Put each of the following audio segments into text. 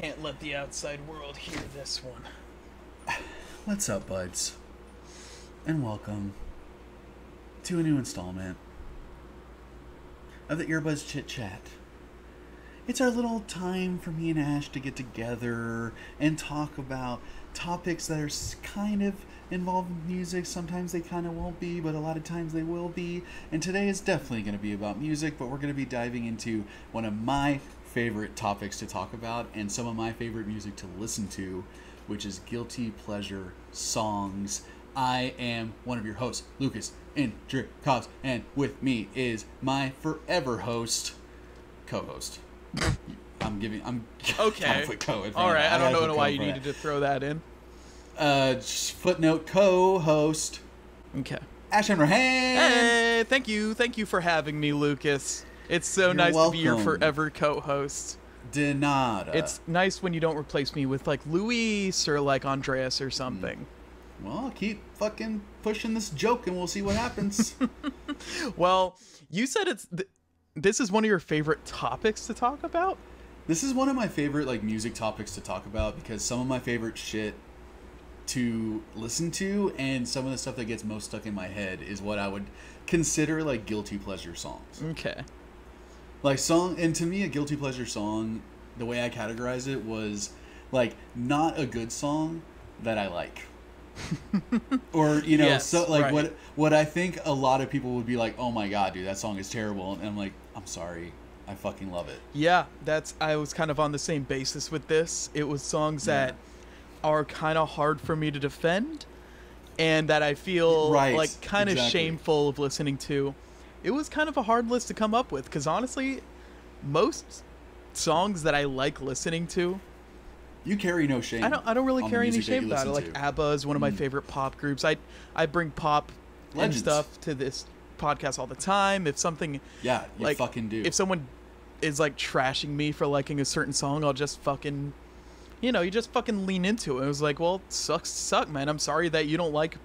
Can't let the outside world hear this one. What's up, buds? And welcome to a new installment of the Earbuds Chit Chat. It's our little time for me and Ash to get together and talk about topics that are kind of involved in music. Sometimes they kind of won't be, but a lot of times they will be. And today is definitely going to be about music, but we're going to be diving into one of my favorite topics to talk about and some of my favorite music to listen to, which is guilty pleasure songs. I am one of your hosts, Lucas Indricos, and with me is my forever host, co-host. I'm okay. All right, I don't know why you needed to throw that in. Footnote co-host. Okay. Ash Hammerhand. Hey, thank you for having me, Lucas. It's so You're nice welcome. to be your forever co-host. De nada. It's nice when you don't replace me with like Luis or like Andreas or something. Well, I'll keep fucking pushing this joke and we'll see what happens. Well, you said this is one of your favorite topics to talk about? This is one of my favorite like music topics to talk about because some of my favorite shit to listen to and some of the stuff that gets most stuck in my head is what I would consider like guilty pleasure songs. Okay. Like and to me a guilty pleasure song, the way I categorize it was like not a good song that I like. Or yes, so like right. what I think a lot of people would be like, oh my god, dude, that song is terrible, and I'm like, I'm sorry, I fucking love it. Yeah, I was kind of on the same basis with this. It was songs that are kind of hard for me to defend and that I feel like kind of shameful of listening to. It was kind of a hard list to come up with because honestly, most songs that I like listening to, you carry no shame. I don't really carry any shame about it. Like ABBA is one of my favorite pop groups. I bring pop and stuff to this podcast all the time. If something, you like, fucking do. If someone is like trashing me for liking a certain song, I'll just fucking, you just fucking lean into it. It was like, well, suck, man. I'm sorry that you don't like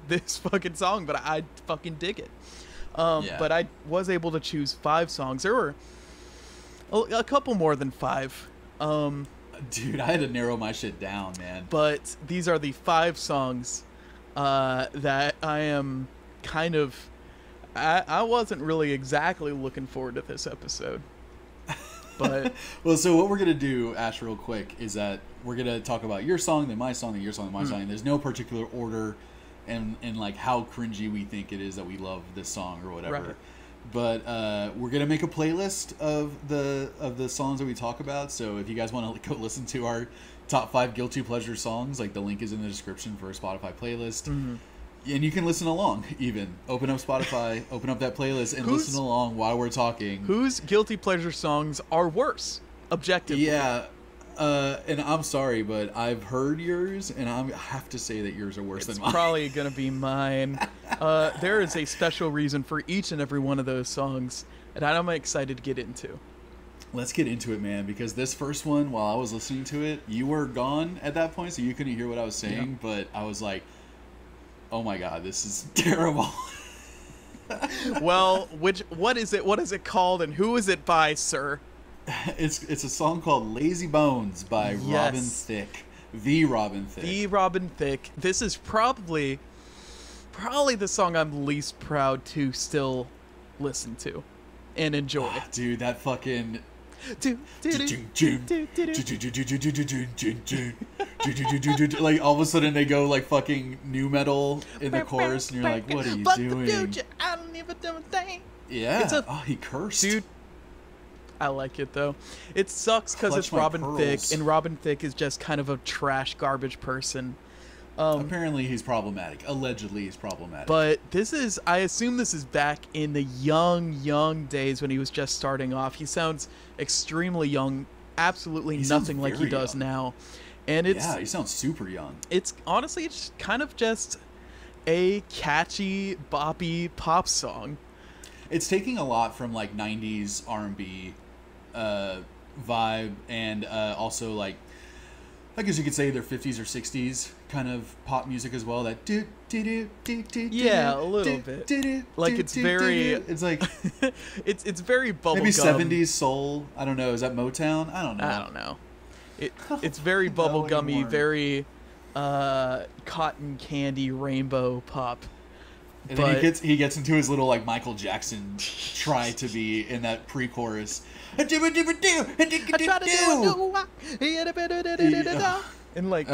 this fucking song, but I fucking dig it. But I was able to choose 5 songs. There were a couple more than 5. Dude, I had to narrow my shit down, man. But these are the 5 songs that I am kind of... I wasn't really exactly looking forward to this episode. But well, so what we're going to do, Ash, real quick, is that we're going to talk about your song, then my song, then your song, then my song. And there's no particular order and like how cringy we think it is that we love this song or whatever. Right. But we're gonna make a playlist of the songs that we talk about. So if you guys want to go listen to our top 5 guilty pleasure songs, like the link is in the description for a Spotify playlist, and you can listen along. Even open up Spotify, open up that playlist, and listen along while we're talking. Whose guilty pleasure songs are worse, objectively? Yeah. And I'm sorry, but I've heard yours, and I have to say that yours are worse than mine. It's probably going to be mine. There is a special reason for each and every one of those songs, and I'm excited to get into. Let's get into it, man, because this first one, while I was listening to it, you were gone at that point, so you couldn't hear what I was saying, but I was like, oh my god, this is terrible. Well, what is it? What is it called, and who is it by, sir? It's a song called Lazy Bones by Robin Thicke. The Robin Thicke. The Robin Thicke. This is probably the song I'm least proud to still listen to and enjoy. Oh, dude, that fucking... like all of a sudden they go like fucking new metal in the chorus and you're like, what are you doing? The future, I don't even do a thing. Yeah. He cursed. Dude, I like it though. It sucks because it's Robin Thicke, and Robin Thicke is just kind of a trash garbage person. Apparently he's problematic. Allegedly he's problematic. But I assume this is back in the young days when he was just starting off. He sounds extremely young, absolutely nothing like he does now. And he sounds super young. It's honestly, it's kind of just a catchy, boppy pop song. It's taking a lot from like 90s R&B vibe and also like, I guess you could say their 50s or 60s kind of pop music as well. That yeah, a little bit. Like it's very. It's like it's very bubblegum. Maybe 70s soul. I don't know. Is that Motown? I don't know. It's very No bubblegummy, anymore. very cotton candy rainbow pop. And But then he gets into his little like Michael Jackson try to be in that pre-chorus. I try to do and like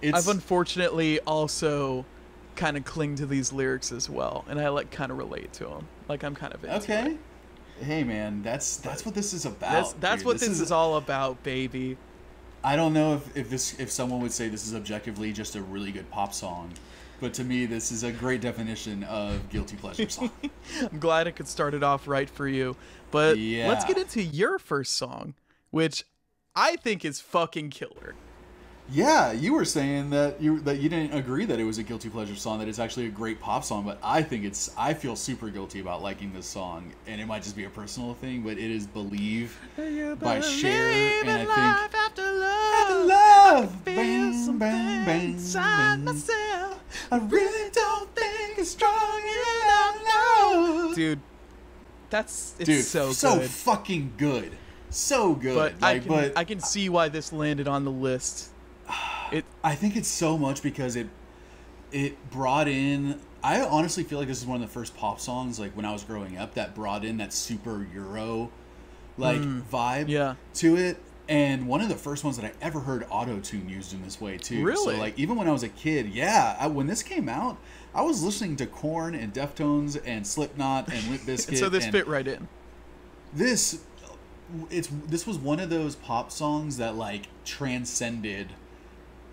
it's I've unfortunately also kind of cling to these lyrics as well, and I like kind of relate to them. Like I'm kind of into okay. it. Hey man, that's what this is about. That's dude. what this is all about, baby. I don't know if someone would say this is objectively just a really good pop song, but to me this is a great definition of guilty pleasure song. I'm glad I could start it off right for you. But Yeah. let's get into your first song, which I think is fucking killer. Yeah, you were saying that you didn't agree that it was a guilty pleasure song, that it's actually a great pop song, but I feel super guilty about liking this song, and it might just be a personal thing, but it is Believe by Cher, and I think after love, love, feel bang, something bang, bang, inside bang. myself. I really don't think it's strong enough. Dude, it's Dude, so so good. fucking good. So good. But Like, I can see why this landed on the list. I think it's so much because it brought in. I honestly feel like this is one of the first pop songs, like when I was growing up, that brought in that super Euro like vibe to it. And one of the first ones that I ever heard auto-tune used in this way too. Really? So like even when I was a kid, when this came out, I was listening to Korn and Deftones and Slipknot and Limp Bizkit. And so this fit right in. This was one of those pop songs that like transcended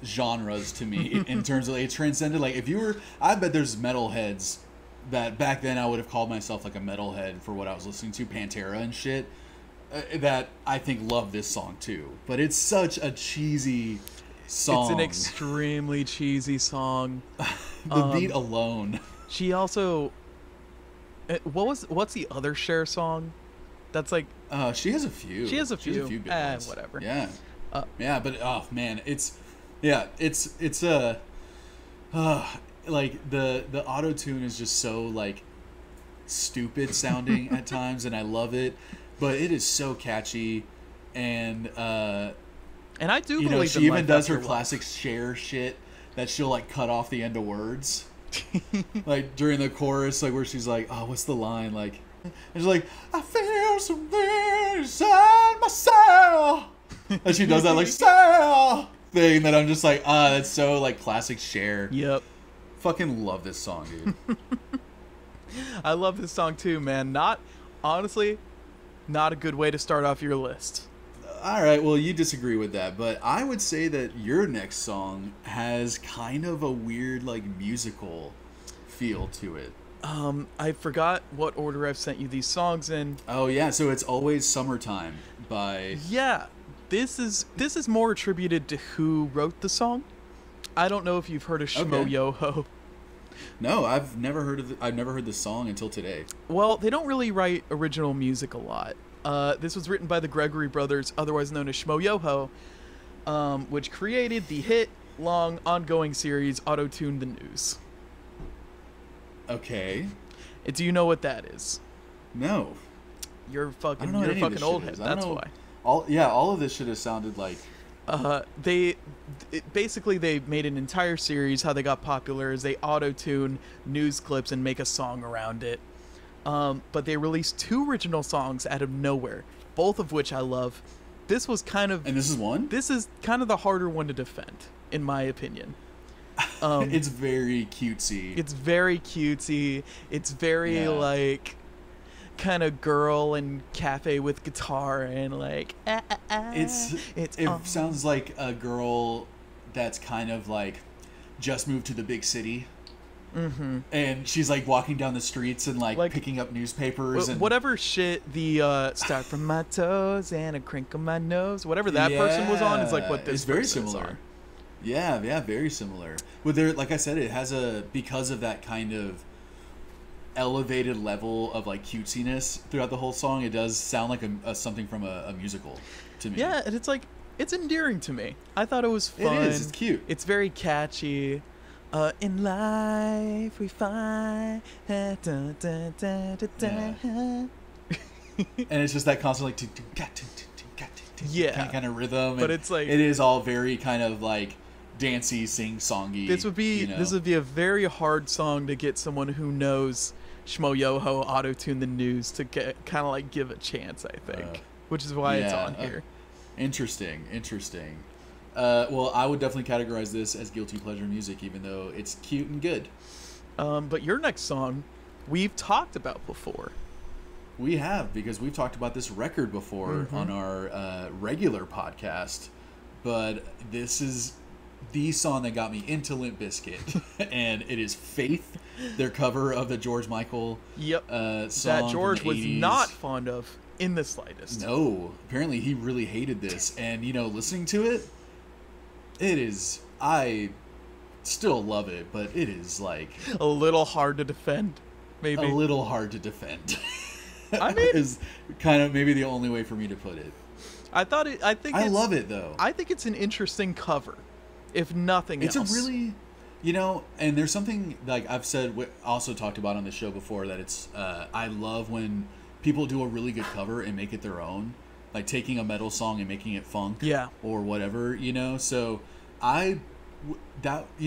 genres to me in terms of like, it transcended, like if you were, I bet there's metalheads that back then I would have called myself like a metalhead for what I was listening to, Pantera and shit, that I think love this song too. But it's such a cheesy song. It's an extremely cheesy song. The beat alone. She also, what's the other Cher song? That's like she has a few. She has a few good ones. Whatever. Yeah. Yeah, but oh man, it's like the auto tune is just so like stupid sounding at times, and I love it, but it is so catchy, and I do believe she even does her classic Cher shit that she'll like cut off the end of words, like during the chorus, like where she's like, oh, what's the line, like, and she's like, I feel something inside myself, and she does that like self thing that I'm just like, that's so like classic Cher. Yep. Fucking love this song, dude. I love this song too, man. Honestly, not a good way to start off your list. All right, well, you disagree with that, but I would say that your next song has kind of a weird like musical feel to it. I forgot what order I've sent you these songs in. Oh yeah, so it's Always Summertime by... Yeah. This is more attributed to who wrote the song. I don't know if you've heard of Shmoyoho. No, I've never heard this song until today. Well, they don't really write original music a lot. This was written by the Gregory brothers, otherwise known as Shmoyoho, which created the hit, long, ongoing series Auto-Tune the News. Okay. Do you know what that is? No. You're a fucking old head. That's why. All of this should have sounded like... Basically they made an entire series. How they got popular is they auto-tune news clips and make a song around it. But they released 2 original songs out of nowhere, both of which I love. This was kind of... And this is one? This is kind of the harder one to defend, in my opinion. It's very cutesy. It's very cutesy. It's very like... kind of girl and cafe with guitar and like it sounds like a girl that's kind of like just moved to the big city, and she's like walking down the streets and like picking up newspapers and whatever shit the start from my toes and a crinkle my nose, whatever that person was on is like what this is very person similar. Is on. Yeah, very similar. But there, like I said, it has because of that kind of elevated level of like cutesiness throughout the whole song, it does sound like something from a musical to me. Yeah, and it's endearing to me. I thought it was fun. It is. It's cute. It's very catchy. In life we find and it's just that constant like Yeah. kind of rhythm. But and it's like... it is all very kind of like dancey, sing-songy. This would be a very hard song to get someone who knows Shmoyoho auto-tune the news to get kind of like give a chance, I think. Which is why it's on here. Interesting. Well, I would definitely categorize this as guilty pleasure music, even though it's cute and good. But your next song, we've talked about before. We have, because we've talked about this record before on our regular podcast. But this is the song that got me into Limp Bizkit, and it is Faith, their cover of the George Michael song that George was 80s. not fond of in the slightest. No, apparently he really hated this, and listening to it, I still love it, but it is like a little hard to defend, maybe. A little hard to defend. I mean, is kind of maybe the only way for me to put it. I love it though. I think it's an interesting cover, if nothing else. It's a really, and there's something like I've said, also talked about on the show before, that it's I love when people do a really good cover and make it their own, like taking a metal song and making it funk, or whatever, So I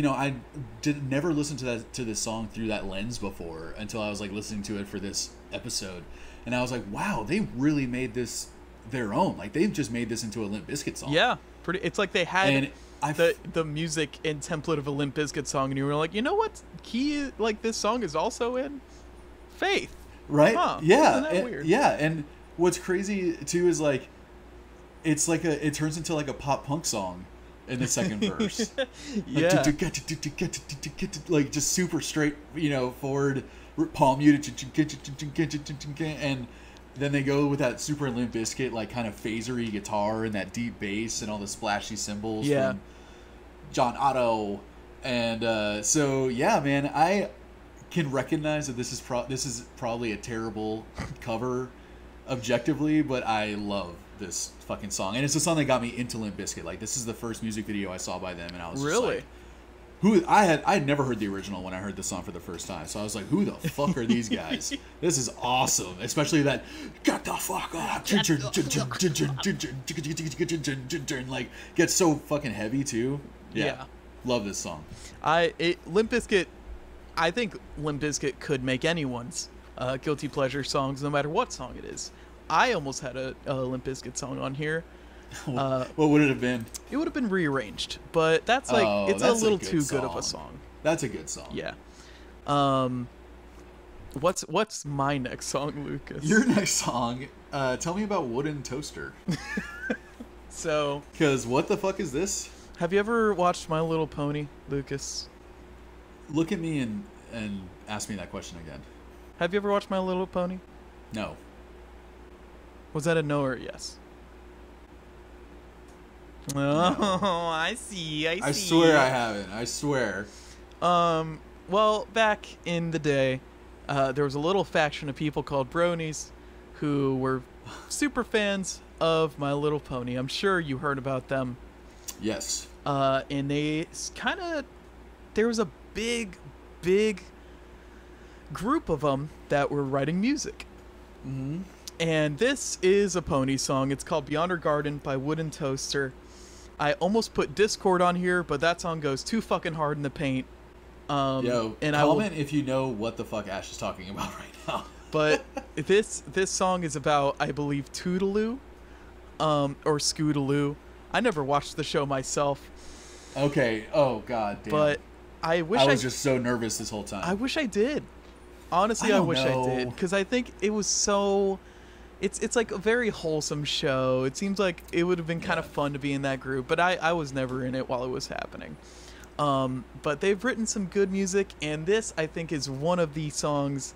never listened to this song through that lens before until I was like listening to it for this episode, and I was like, wow, they really made this their own. Like they've just made this into a Limp Bizkit song. Yeah, pretty. It's like they had the music and template of a Limp Bizkit song, and you were like, you know what key like this song is also in? Faith. Right? Huh. Yeah. Isn't that weird? Yeah, and what's crazy too is like it's like it turns into like a pop punk song in the second verse. Yeah. Like just super straight, forward palm muted, and then they go with that super Limp Bizkit like kind of phasery guitar and that deep bass and all the splashy cymbals from John Otto, and so yeah, man, I can recognize that this is probably a terrible cover objectively, but I love this fucking song, and it's the song that got me into Limp Bizkit. Like this is the first music video I saw by them, and I was really just like, I had never heard the original when I heard the song for the first time, so I was like, who the fuck are these guys? This is awesome, especially that get the fuck up, like gets so fucking heavy too. Yeah. Love this song. Limp Bizkit, I think Limp Bizkit could make anyone's guilty pleasure songs, no matter what song it is. I almost had a Limp Bizkit song on here. What would it have been? It would have been Rearranged, but that's like it's a little too good of a song. That's a good song. Yeah. What's my next song, Lucas? Your next song. Tell me about Wooden Toaster. So. Because what the fuck is this? Have you ever watched My Little Pony, Lucas? Look at me and ask me that question again. Have you ever watched My Little Pony? No. Was that a no or a yes? Oh, no. I see. I swear I haven't. I swear. Well, back in the day, there was a little faction of people called Bronies who were super fans of My Little Pony. I'm sure you heard about them. Yes. And they there was a big group of them that were writing music. Mm-hmm. And this is a pony song. It's called Beyond Our Garden by Wooden Toaster. I almost put Discord on here, but that song goes too fucking hard in the paint. Yo, and comment if you know what the fuck Ash is talking about right now. But this song is about, I believe, Toodaloo, or Scootaloo. I never watched the show myself. Okay. Oh god damn. But I wish I was just so nervous this whole time. I wish I did. Honestly, I wish I did, because I think it was so. It's like a very wholesome show. It seems like it would have been kind of fun to be in that group, but I was never in it while it was happening. But they've written some good music, and this, I think, is one of the songs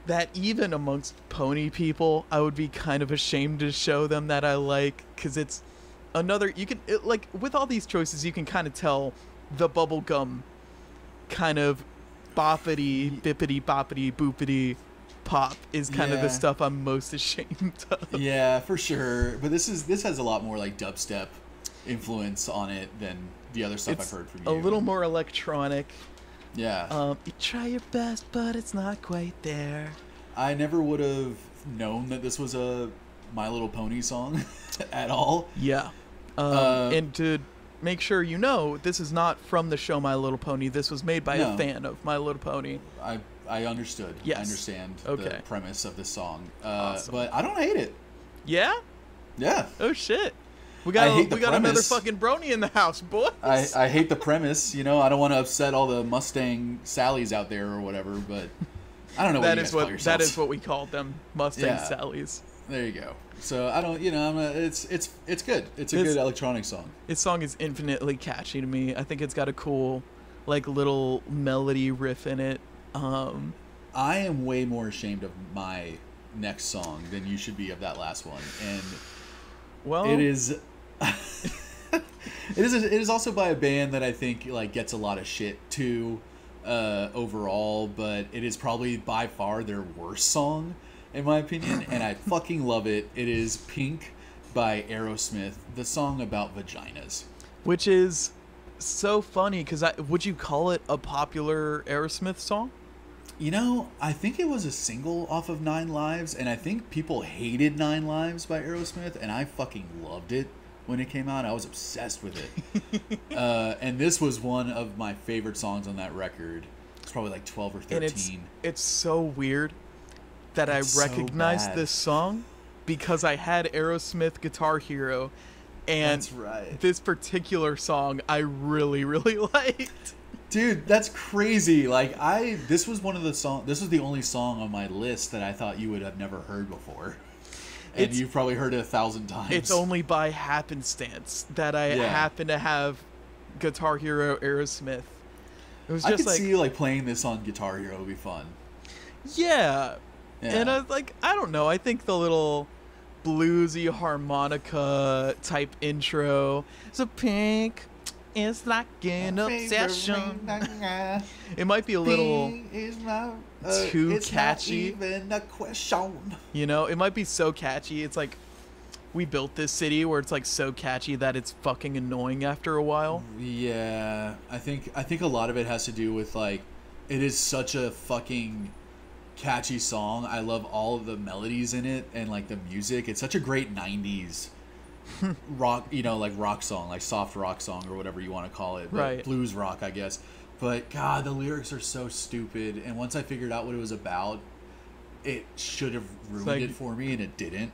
that even amongst pony people, I would be kind of ashamed to show them that I like, because it's another, like, with all these choices, you can kind of tell the bubblegum kind of boppity, bippity, boppity, boopity pop is kind of the stuff I'm most ashamed of. Yeah, for sure. But this has a lot more like dubstep influence on it than the other stuff I've heard from you. A little more electronic. Yeah. You try your best, but it's not quite there. I never would have known that this was a My Little Pony song at all. Yeah. And to make sure you know, this is not from the show My Little Pony. This was made by a fan of My Little Pony. I understood. Yes. I understand Okay. the premise of this song. Awesome. But I don't hate it. Yeah? Yeah. Oh, shit. We got another premise. fucking brony in the house, boys. I hate the premise. You know, I don't want to upset all the Mustang Sallies out there or whatever, but I don't know what you guys call yourselves. That is what we called them, Mustang Sallies. There you go. So I don't, it's good. It's a good electronic song. This song is infinitely catchy to me. I think it's got a cool, like, little melody riff in it. I am way more ashamed of my next song than you should be of that last one, and it is. It is also by a band that I think like gets a lot of shit too overall, but it is probably by far their worst song in my opinion, and I fucking love it. It is Pink by Aerosmith, the song about vaginas. Which is so funny because would you call it a popular Aerosmith song? You know, I think it was a single off of 9 Lives, and I think people hated 9 Lives by Aerosmith, and I fucking loved it when it came out. I was obsessed with it. And this was one of my favorite songs on that record. It's probably like 12 or 13. And it's so weird that I recognized this song because I had Aerosmith Guitar Hero, and this particular song I really, really liked. Dude, that's crazy. Like this was the only song on my list that I thought you would have never heard before. And you've probably heard it 1,000 times. It's only by happenstance that I happen to have Guitar Hero Aerosmith. It was just I could see you like playing this on Guitar Hero would be fun. Yeah. And I was like, I don't know, I think the little bluesy harmonica type intro. So Pink, it's like an obsession. It might be a little too catchy. Not even a question. You know, it might be so catchy. It's like We Built This City, where it's like so catchy that it's fucking annoying after a while. Yeah, I think a lot of it has to do with like it is such a fucking catchy song. I love all of the melodies in it and like the music. It's such a great 90s rock, like rock song, like soft rock song or whatever you want to call it, right? Blues rock, I guess. But God, the lyrics are so stupid. And once I figured out what it was about, it should have ruined it for me, and it didn't.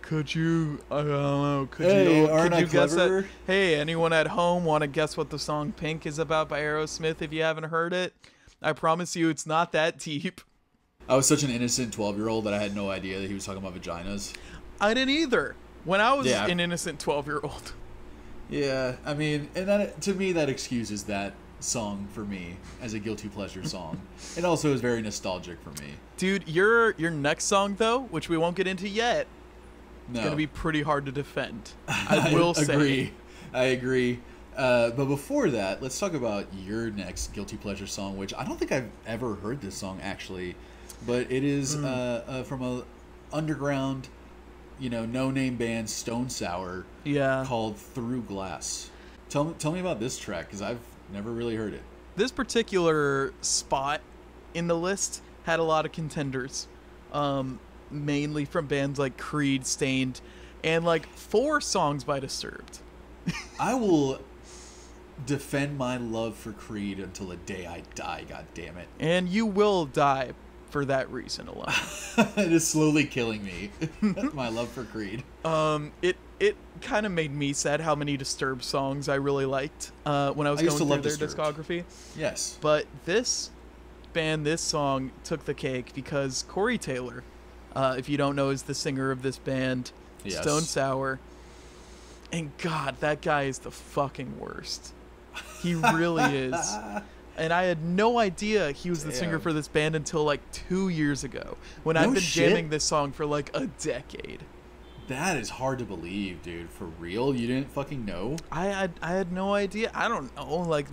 Could you? I don't know. Could you guess that? Hey, anyone at home want to guess what the song "Pink" is about by Aerosmith? If you haven't heard it, I promise you, it's not that deep. I was such an innocent 12-year-old that I had no idea that he was talking about vaginas. I didn't either. When I was an innocent 12-year-old. Yeah, I mean, and that to me that excuses that song for me as a guilty pleasure song. It also is very nostalgic for me. Dude, your next song though, which we won't get into yet, is going to be pretty hard to defend. I will say. I agree. But before that, let's talk about your next guilty pleasure song, which I don't think I've ever heard this song actually, but it is from a underground, no-name band, Stone Sour, called Through Glass. Tell me about this track, because I've never really heard it. This particular spot in the list had a lot of contenders, mainly from bands like Creed, Stained, and like 4 songs by Disturbed. I will defend my love for Creed until the day I die, god damn it. And you will die for that reason alone. It is slowly killing me. My love for Creed. It kind of made me sad how many Disturbed songs I really liked when I was going through their discography. Yes. But this band, this song took the cake because Corey Taylor, if you don't know, is the singer of this band, Stone Sour. And God, that guy is the fucking worst. He really is. And I had no idea he was the singer for this band until like 2 years ago, when I've been jamming this song for like a decade. That is hard to believe, dude. For real? You didn't fucking know? I had no idea. I don't know. Like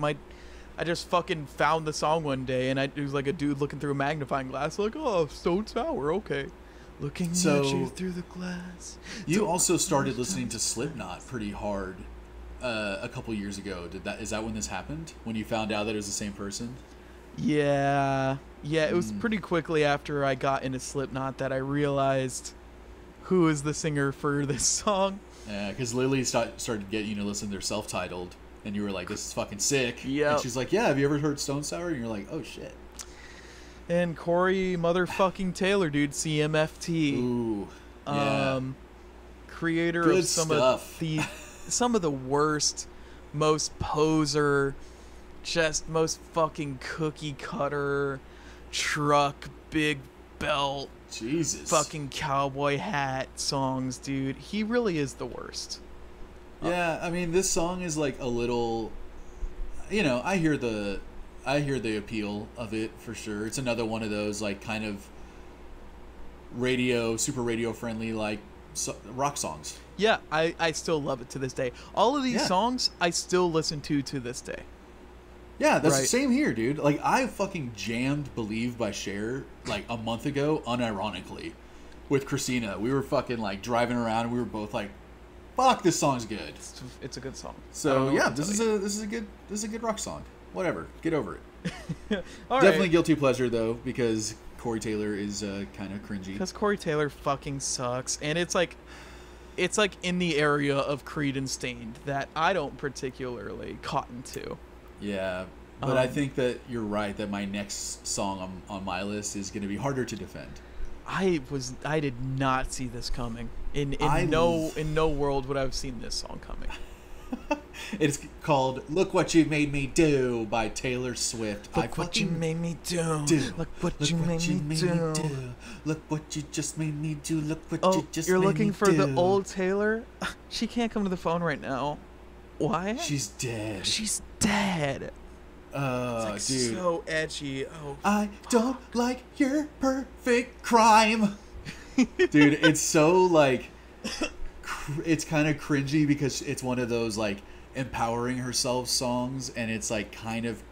I just fucking found the song one day, and it was like a dude looking through a magnifying glass, like, oh, Stone Sour, okay. Looking at you through the glass. You also started listening to Slipknot pretty hard a couple years ago. Is that when this happened? When you found out that it was the same person? Yeah. It was pretty quickly after I got into Slipknot that I realized who is the singer for this song. Yeah, because Lily started getting you to listen to their self-titled, and you were like, "This is fucking sick." Yeah. And she's like, "Yeah, have you ever heard Stone Sour?" And you're like, "Oh shit." And Corey motherfucking Taylor, dude, CMFT. Ooh. Yeah. Creator Good of stuff. some of the worst, most poser, just most fucking cookie cutter, truck, big belt, Jesus. fucking cowboy hat songs, dude. He really is the worst. Yeah, I mean, this song is like a little, I hear the appeal of it for sure. It's another one of those like kind of super radio friendly like rock songs. Yeah, I still love it to this day. All of these songs I still listen to this day. Yeah, that's Right. the same here, dude. Like, I fucking jammed Believe by Cher like a month ago, unironically, with Christina. We were fucking like driving around and we were both like, fuck, this song's good. It's a good song. So yeah, this is a good rock song. Whatever, get over it. All Definitely right. guilty pleasure though, because Corey Taylor is kind of cringy. Because Corey Taylor fucking sucks, and it's like in the area of Creed and Stained that I don't particularly cotton to. Yeah, but I think that you're right that my next song on my list is going to be harder to defend. I did not see this coming. In no world would I have seen this song coming. It's called "Look What You Made Me Do" by Taylor Swift. Look what you made me do. Look what you made me do. Look what you just made me do. Look what you just you're made looking me for do. the old Taylor? She can't come to the phone right now. Why? She's dead. She's dead. It's like dude. so edgy. Oh, I don't like your perfect crime. Dude, it's so like it's kind of cringy because it's one of those like empowering herself songs, and it's like kind of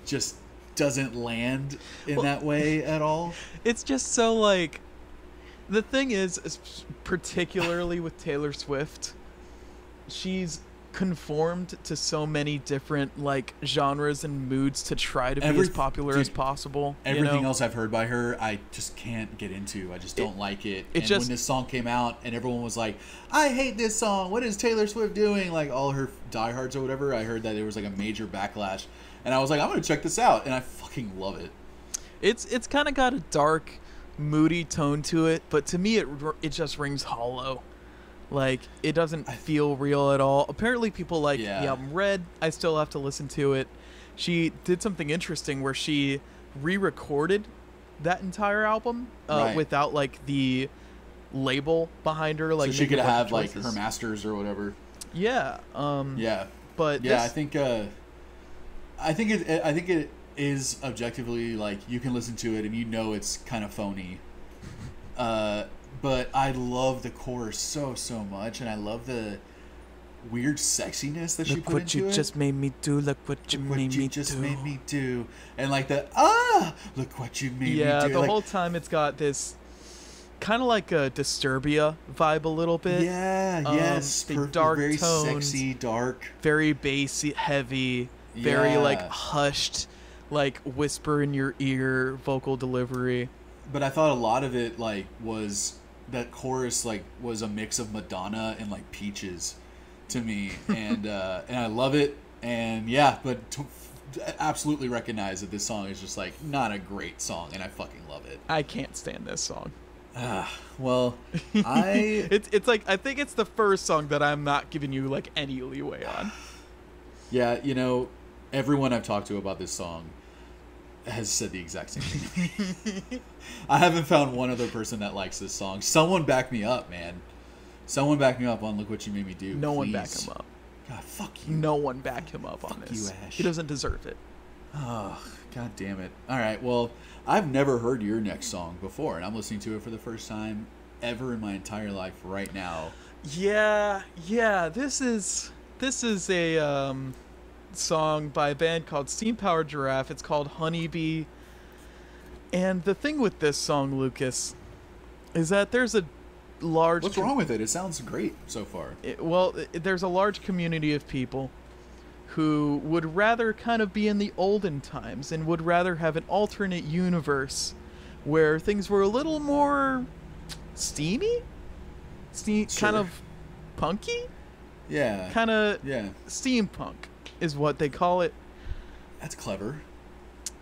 just doesn't land in that way at all. It's just so like, the thing is particularly with Taylor Swift, she's conformed to so many different like genres and moods to try to be as popular as possible. Everything else I've heard by her, I just can't get into. I just don't like it. And when this song came out and everyone was like, I hate this song, what is Taylor Swift doing? Like all her diehards or whatever, I heard that there was like a major backlash. And I was like, I'm going to check this out. And I fucking love it. It's kind of got a dark, moody tone to it, but to me it just rings hollow. Like, it doesn't feel real at all. Apparently people like the album Red. I still have to listen to it. She did something interesting where she re-recorded that entire album without like the label behind her, like so she could have like her masters or whatever. Yeah. But yeah, I think it is objectively like you can listen to it and you know it's kind of phony. But I love the chorus so much, and I love the weird sexiness that she put into it. Look what you just made me do. Look what you made me do. And like the look what you made me do. Yeah, the whole time it's got this kind of like a Disturbia vibe a little bit. Yeah, yes, dark very tones, sexy, dark, very bassy, heavy, very like hushed, like whisper in your ear vocal delivery. But I thought a lot of it like was that chorus like was a mix of Madonna and like Peaches to me, and I love it, and but absolutely recognize that this song is just like not a great song, and I fucking love it. I can't stand this song. Well, it's like I think it's the first song that I'm not giving you like any leeway on. Yeah, everyone I've talked to about this song has said the exact same thing. I haven't found one other person that likes this song. Someone back me up, man. Someone back me up on Look What You Made Me Do. No please. one back him up. God, fuck you. No one back him up on this. You, Ash. He doesn't deserve it. Oh, god damn it. All right, well, I've never heard your next song before, and I'm listening to it for the first time ever in my entire life right now. Yeah. This is a song by a band called Steam Powered Giraffe. It's called Honeybee. And the thing with this song, Lucas, is that there's a large... What's wrong with it? It sounds great so far. There's a large community of people who would rather kind of be in the olden times and would rather have an alternate universe where things were a little more steamy, kind of punky, Yeah. kind of Yeah. steampunk is what they call it. That's clever.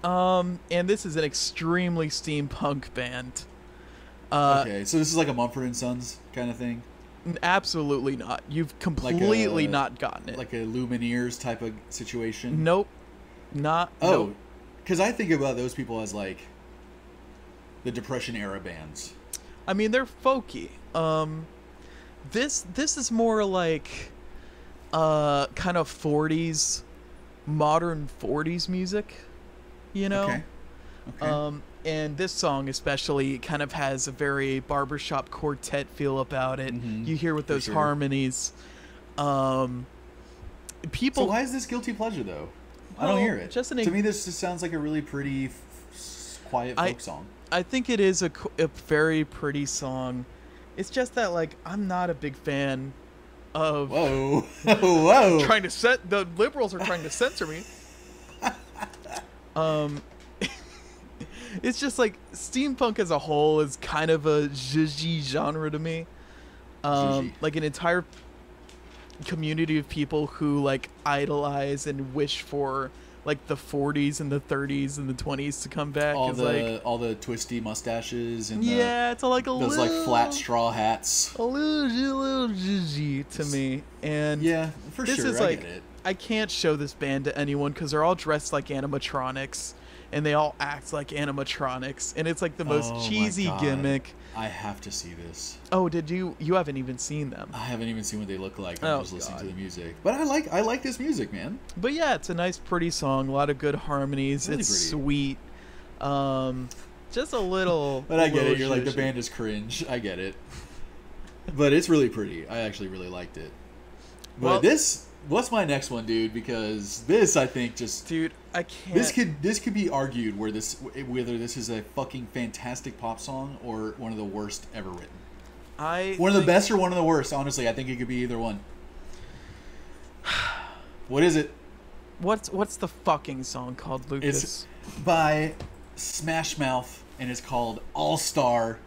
And this is an extremely steampunk band. Okay, so this is like a Mumford & Sons kind of thing? Absolutely not. You've completely not gotten it. Like a Lumineers type of situation? Nope. Not. Oh, nope. because I think about those people as like the Depression era bands. I mean, they're folky. This is more like kind of 40s, modern 40s music, you know? Okay. And this song especially kind of has a very barbershop quartet feel about it. Mm-hmm. You hear with those harmonies. People. So why is this guilty pleasure though? I don't hear it. To me, this just sounds like a really pretty, quiet folk song. I think it is a very pretty song. It's just that, like, I'm not a big fan of... Whoa. Whoa. The liberals are trying to censor me. It's just, like, steampunk as a whole is kind of a zhuzhy genre to me. Like, an entire community of people who, like, idolize and wish for... like the 40s and the 30s and the 20s to come back. All the twisty mustaches and it's like those like flat straw hats. A little zhuzhy to me. And yeah, for this sure. Is I like, get it. I can't show this band to anyone because they're all dressed like animatronics and they all act like animatronics, and it's like the most cheesy gimmick. I have to see this. Oh, did you? You haven't even seen them. I haven't even seen what they look like. I'm just listening to the music. But I like this music, man. But yeah, it's a nice, pretty song. A lot of good harmonies. Really it's pretty. sweet. Just a little. But I get it. You're like, the band is cringe. I get it. But it's really pretty. I actually really liked it. But what's my next one, dude? Because this, I think, just... Dude, I can't... This could be argued whether this is a fucking fantastic pop song or one of the worst ever written. One of the best or one of the worst, honestly. I think it could be either one. What is it? What's the fucking song called, Lucas? It's by Smash Mouth, and it's called All Star.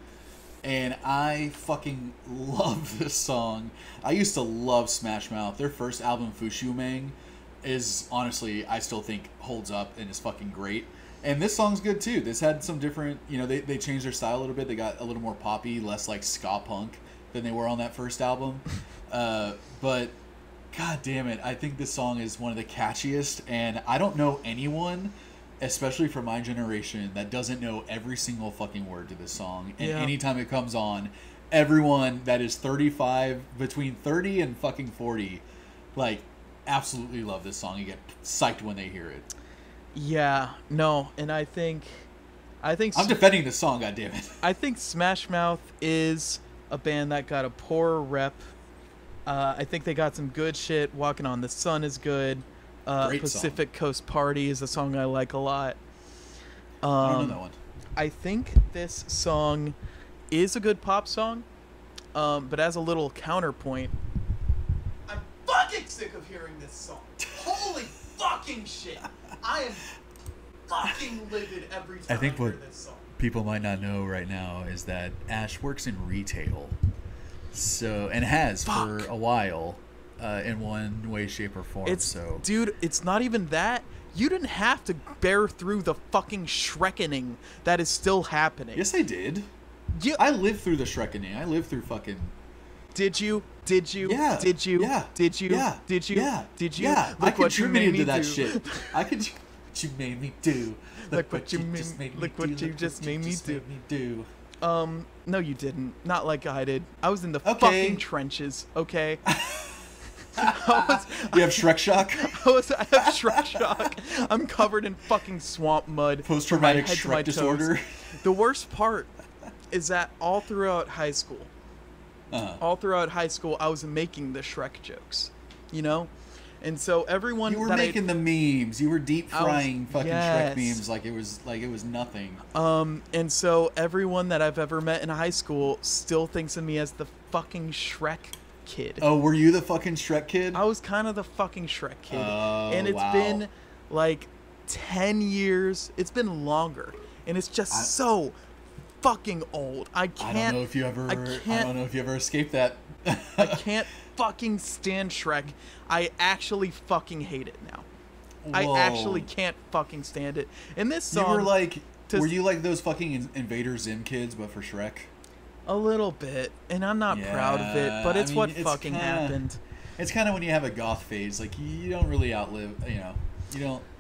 And I fucking love this song. I used to love Smash Mouth. Their first album, Fushumang, is honestly, I still think holds up and is fucking great. And this song's good too. This had some different, they changed their style a little bit. They got a little more poppy, less like ska punk than they were on that first album. But god damn it, I think this song is one of the catchiest. And I don't know anyone, especially for my generation, that doesn't know every single fucking word to this song. And anytime it comes on, everyone that is 35, between 30 and fucking 40, like, absolutely love this song and get psyched when they hear it. Yeah, no, and I think I'm defending this song, goddammit. I think Smash Mouth is a band that got a poor rep. I think they got some good shit. Walking on the Sun is good. Pacific song. Coast Party is a song I like a lot. I don't know that one. I think this song is a good pop song, but as a little counterpoint, I'm fucking sick of hearing this song. Holy fucking shit! I am fucking livid every time I hear this song. People might not know right now is that Ash works in retail, and has for a while. In one way, shape, or form. Dude, it's not even that. You didn't have to bear through the fucking Shrekkening that is still happening. Yes, I did. I lived through the Shrekkening. I lived through fucking... Did you? Yeah. Did you? Yeah. Did you? Yeah. Did you? Yeah. Did you? Yeah. Look what you made me to that do. shit. What you made me do. Look what you just made me do. No, you didn't. Not like I did. I was in the fucking trenches, okay? You have Shrek shock? I have Shrek shock. I'm covered in fucking swamp mud. Post-traumatic Shrek disorder. The worst part is that all throughout high school, I was making the Shrek jokes, and so everyone you were making the memes. You were deep frying fucking Shrek memes like it was nothing. And so everyone that I've ever met in high school still thinks of me as the fucking Shrek kid. Oh, were you the fucking Shrek kid? I was kind of the fucking Shrek kid. And it's wow. been like 10 years. It's been longer. And it's just so fucking old. I don't know if you ever. I don't know if you ever escaped that. I can't fucking stand Shrek. I actually fucking hate it now. Whoa. I actually can't fucking stand it. And this song, you were like, were you like those fucking Invader Zim kids, but for Shrek? A little bit, and I'm not proud of it, but it's happened. It's kind of when you have a goth phase, like you don't really outlive,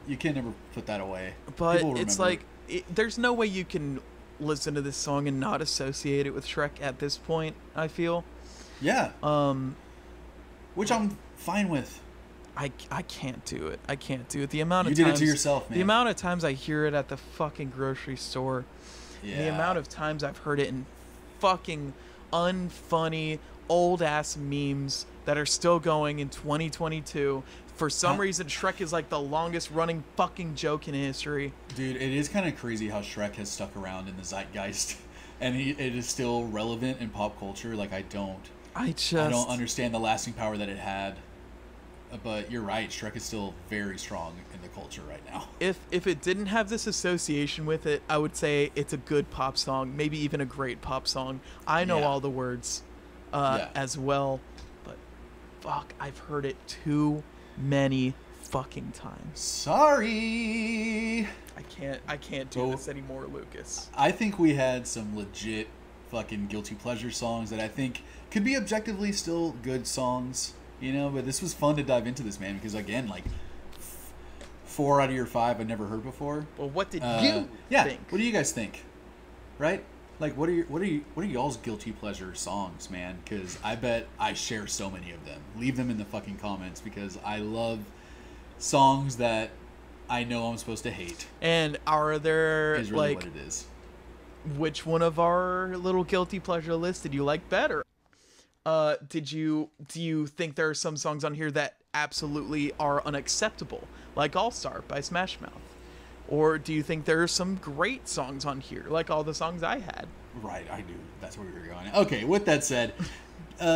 you can never put that away. But it's like, there's no way you can listen to this song and not associate it with Shrek at this point, I feel. Yeah. Which I'm fine with. I can't do it. I can't do it. The amount of you times did it to yourself, man. The amount of times I hear it at the fucking grocery store. Yeah. The amount of times I've heard it in fucking unfunny old ass memes that are still going in 2022. For some reason, Shrek is like the longest running fucking joke in history. Dude, it is kind of crazy how Shrek has stuck around in the zeitgeist, and it is still relevant in pop culture. Like I don't understand the lasting power that it had. But you're right, Shrek is still very strong in the culture right now. If it didn't have this association with it, I would say it's a good pop song, maybe even a great pop song. I know all the words as well, but fuck, I've heard it too many fucking times. Sorry. I can't do this anymore, Lucas. I think we had some legit fucking guilty pleasure songs that I think could be objectively still good songs. But this was fun to dive into this, man, because again, like 4 out of your 5 I'd never heard before. Well, what did you think? What do you guys think? Right? Like, what are y'all's guilty pleasure songs, man? Because I bet I share so many of them. Leave them in the fucking comments because I love songs that I know I'm supposed to hate. And are there is really what it is. Which one of our little guilty pleasure lists did you like better? Do you think there are some songs on here that absolutely are unacceptable, like All Star by Smash Mouth? Or do you think there are some great songs on here, like all the songs I had? Right, I do. That's where we were going. Okay, with that said,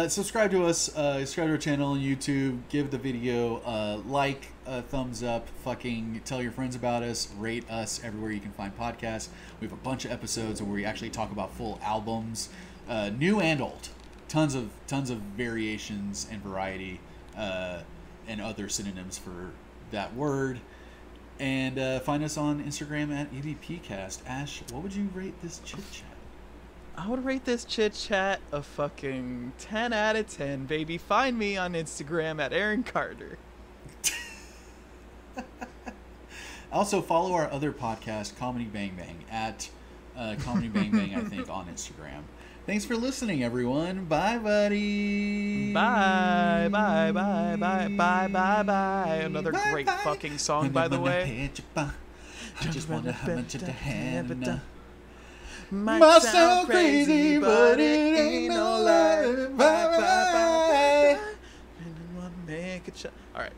subscribe to us, subscribe to our channel on YouTube, give the video a like, a thumbs up, fucking tell your friends about us, rate us everywhere you can find podcasts. We have a bunch of episodes where we actually talk about full albums, new and old. Tons of variations and variety and other synonyms for that word. And find us on Instagram at EVPcast. Ash, what would you rate this Chit Chat? I would rate this Chit Chat a fucking 10 out of 10, baby. Find me on Instagram at Aaron Carter. Also, follow our other podcast, Comedy Bang Bang, at Comedy Bang Bang, I think, on Instagram. Thanks for listening, everyone. Bye, buddy. Bye, bye, bye, bye, bye, bye, bye. Another great fucking song, by the way. I just wonder how much of the hand. Might sound crazy, but it ain't no lie. Bye, bye, bye, bye. Make it. All right.